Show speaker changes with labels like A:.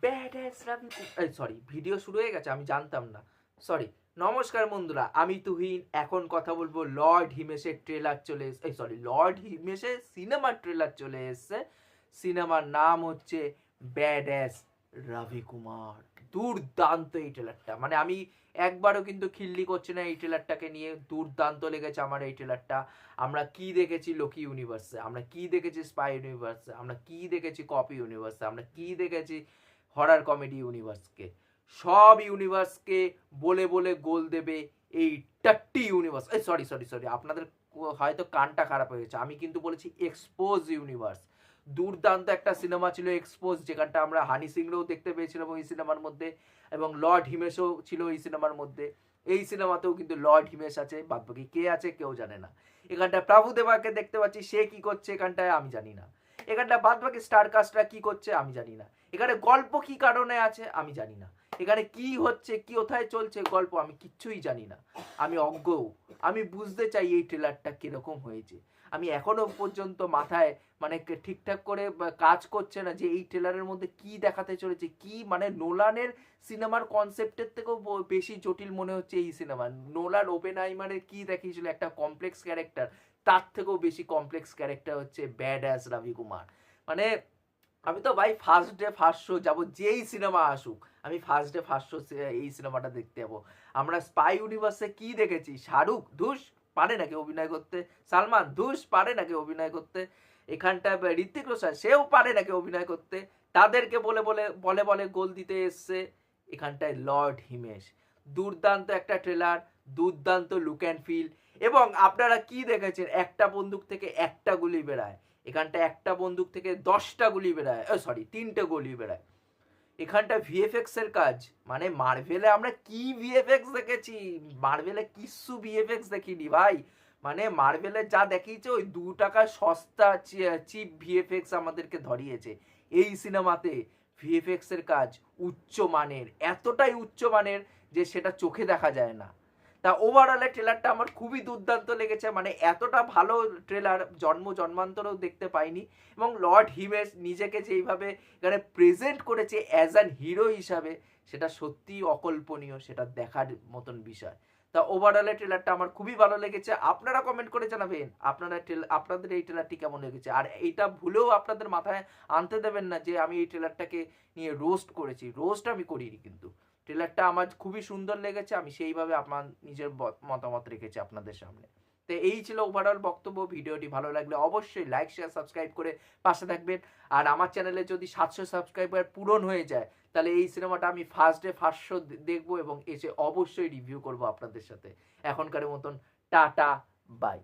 A: Badass রাবি sorry, video শুরু হয়ে গেছে, আমি জানতাম না, সরি। নমস্কার বন্ধুরা, আমি তুহিন। এখন কথা বলবো লর্ড হিমেশের ট্রেলার চলে এসে, সরি, লর্ড হিমেশের সিনেমার ট্রেলার চলে এসছে। সিনেমার নাম হচ্ছে ব্যাডাস রবি কুমার। দুর্দান্ত এই ট্রেলারটা, মানে আমি একবারও কিন্তু খিল্লি করছি না এই ট্রেলারটাকে নিয়ে। দুর্দান্ত লেগেছে আমার এই ট্রেলারটা। আমরা কি দেখেছি লোকি ইউনিভার্সে, আমরা কি দেখেছি স্পাই ইউনিভার্সে, আমরা কি দেখেছি কপি ইউনিভার্সে, আমরা কি দেখেছি হরার কমেডি ইউনিভার্সকে, সব ইউনিভার্সকে বলে বলে গোল দেবে এই টাট্টি ইউনিভার্স। সরি সরি সরি, আপনাদের হয়তো কানটা খারাপ হয়ে গেছে, আমি কিন্তু বলেছি এক্সপোজ ইউনিভার্স। দুর্দান্ত একটা সিনেমা ছিল এক্সপোজ, যেখানটা আমরা হানি সিংরেও দেখতে পেয়েছিলাম ওই সিনেমার মধ্যে, এবং লর্ড হিমেশও ছিল এই সিনেমার মধ্যে। এই সিনেমাতেও কিন্তু লর্ড হিমেশ আছে, বাদবাকি কে আছে কেউ জানে না। এখানটায় প্রভুদেবাকে দেখতে পাচ্ছি, সে কি করছে এখানটায় আমি জানি না। এখানটা বাদবাকি স্টার কাস্টরা কি করছে আমি জানি না। এখানে গল্প কি কারণে আছে আমি জানি না। এখানে কি হচ্ছে, কি কোথায় চলছে গল্প আমি কিচ্ছুই জানি না। আমি অজ্ঞ। আমি বুঝতে চাই এই ট্রেলারটা কিরকম হয়েছে। আমি এখনো পর্যন্ত মাথায় মানে ঠিকঠাক করে কাজ করছে না যে এই ট্রেলারের মধ্যে কি দেখাতে চলেছে। কি মানে নোলানের সিনেমার কনসেপ্টের থেকেও বেশি জটিল মনে হচ্ছে এই সিনেমা। নোলান ওপেনহাইমারে কি দেখিয়েছিল একটা কমপ্লেক্স ক্যারেক্টার, তার থেকেও বেশি কমপ্লেক্স ক্যারেক্টার হচ্ছে ব্যাডাস রবি কুমার। মানে আমি তো ভাই ফার্স্ট ডে ফার্স্ট শো যাবো, যেই সিনেমা আসুক আমি ফার্স্ট ডে ফার্স্ট শো এই সিনেমাটা দেখতে যাবো। আমরা স্পাই ইউনিভার্সে কি দেখেছি, শাহরুখ ধুস পারে নাকি অভিনয় করতে, সালমান ধুস পারে নাকি অভিনয় করতে, এখানটায় ঋত্বিক রোশন সেও পারে নাকি অভিনয় করতে, তাদেরকে বলে বলে বলে বলে গোল দিতে এসছে এখানটায় লর্ড হিমেশ। দুর্দান্ত একটা ট্রেলার, দুর্দান্ত লুক অ্যান্ড ফিল। এবং আপনারা কি দেখেছেন, একটা বন্দুক থেকে একটা গুলি বেরায়, এখানটা একটা বন্দুক থেকে 10টা গুলি বেরায়, সরি 3টে গুলি বেরায়। এখানটা ভিএফএক্স এর কাজ, মানে মার্ভেলে আমরা কি ভিএফএক্স দেখেছি, মার্ভেলে কিচ্ছু ভিএফএক্স দেখিনি ভাই। মানে মার্ভেলে যা দেখিয়েছে ওই 2 টাকার সস্তা চিপ ভিএফএক্স আমাদেরকে ধরিয়েছে। এই সিনেমাতে ভিএফএক্স এর কাজ উচ্চ মানের, এতটাই উচ্চ মানের যে সেটা চোখে দেখা যায় না। তা ওভারঅলে ট্রেলারটা আমার খুবই দুর্দান্ত লেগেছে, মানে এতটা ভালো ট্রেলার জন্মান্তরেও দেখতে পাইনি। এবং লর্ড হিমেশ নিজেকে যেইভাবে এখানে প্রেজেন্ট করেছে অ্যাজ অ্যান হিরো হিসাবে, সেটা সত্যিই অকল্পনীয়, সেটা দেখার মতন বিষয়। তা ওভারঅলে ট্রেলারটা আমার খুবই ভালো লেগেছে। আপনারা কমেন্ট করে জানাবেন আপনাদের এই ট্রেলারটি কেমন লেগেছে। আর এইটা ভুলেও আপনাদের মাথায় আনতে দেবেন না যে আমি এই ট্রেলারটাকে নিয়ে রোস্ট করেছি, রোস্ট আমি করিনি। কিন্তু ট্রেলারটা আমার খুবই সুন্দর লেগেছে, আমি সেইভাবে আমার নিজের মতামত রেখেছি আপনাদের সামনে। তো এই ছিল ওভারঅল বক্তব্য। ভিডিওটি ভালো লাগলে অবশ্যই লাইক শেয়ার সাবস্ক্রাইব করে পাশে থাকবেন। আর আমার চ্যানেলে যদি 700 সাবস্ক্রাইবার পূরণ হয়ে যায়, তাহলে এই সিনেমাটা আমি ফার্স্ট ডে ফার্স্ট শো দেখবো এবং এসে অবশ্যই রিভিউ করবো আপনাদের সাথে। এখনকার মতন টাটা, বাই।